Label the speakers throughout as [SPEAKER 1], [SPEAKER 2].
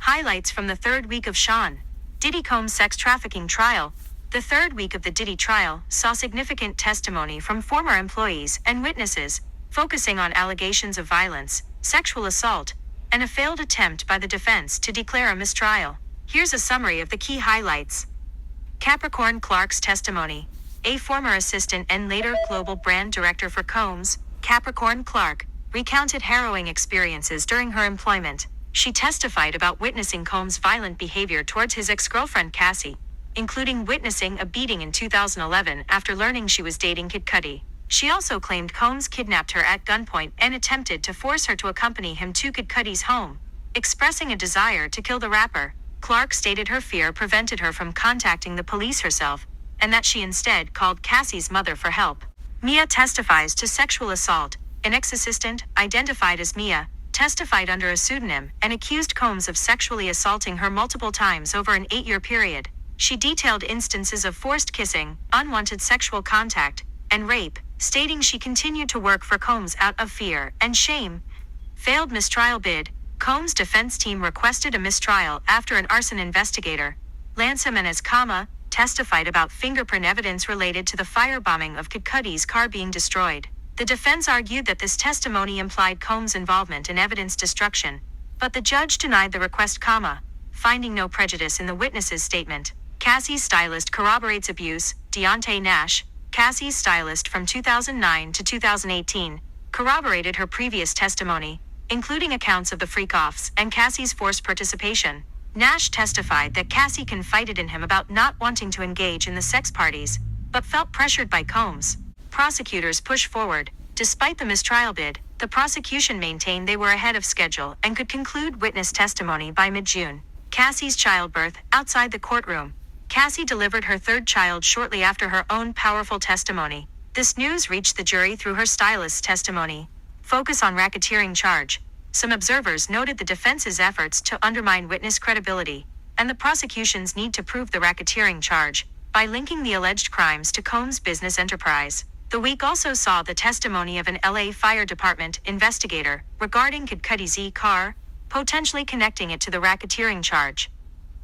[SPEAKER 1] Highlights from the third week of Sean Diddy Combs' sex trafficking trial. The third week of the Diddy trial saw significant testimony from former employees and witnesses, focusing on allegations of violence, sexual assault, and a failed attempt by the defense to declare a mistrial. Here's a summary of the key highlights. Capricorn Clark's testimony. A former assistant and later global brand director for Combs, Capricorn Clark, recounted harrowing experiences during her employment. She testified about witnessing Combs' violent behavior towards his ex-girlfriend Cassie, including witnessing a beating in 2011 after learning she was dating Kid Cudi. She also claimed Combs kidnapped her at gunpoint and attempted to force her to accompany him to Kid Cudi's home. Expressing a desire to kill the rapper, Clark stated her fear prevented her from contacting the police herself, and that she instead called Cassie's mother for help. Mia testifies to sexual assault. An ex-assistant, identified as Mia, testified under a pseudonym and accused Combs of sexually assaulting her multiple times over an 8-year period. She detailed instances of forced kissing, unwanted sexual contact, and rape, stating she continued to work for Combs out of fear and shame. Failed mistrial bid. Combs' defense team requested a mistrial after an arson investigator, Lance Jimenez, testified about fingerprint evidence related to the firebombing of Kid Cudi's car being destroyed. The defense argued that this testimony implied Combs' involvement in evidence destruction, but the judge denied the request, finding no prejudice in the witness's statement. Cassie's stylist corroborates abuse. Deontay Nash, Cassie's stylist from 2009 to 2018, corroborated her previous testimony, including accounts of the freak-offs and Cassie's forced participation. Nash testified that Cassie confided in him about not wanting to engage in the sex parties, but felt pressured by Combs. Prosecutors pushed forward. Despite the mistrial bid, the prosecution maintained they were ahead of schedule and could conclude witness testimony by mid-June. Cassie's childbirth. Outside the courtroom, Cassie delivered her third child shortly after her own powerful testimony. This news reached the jury through her stylist's testimony. Focus on racketeering charge. Some observers noted the defense's efforts to undermine witness credibility, and the prosecution's need to prove the racketeering charge by linking the alleged crimes to Combs' business enterprise. The week also saw the testimony of an LA Fire Department investigator regarding Kid Cudi's car, potentially connecting it to the racketeering charge.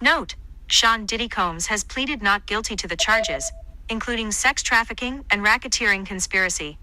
[SPEAKER 1] Note: Sean Diddy Combs has pleaded not guilty to the charges, including sex trafficking and racketeering conspiracy.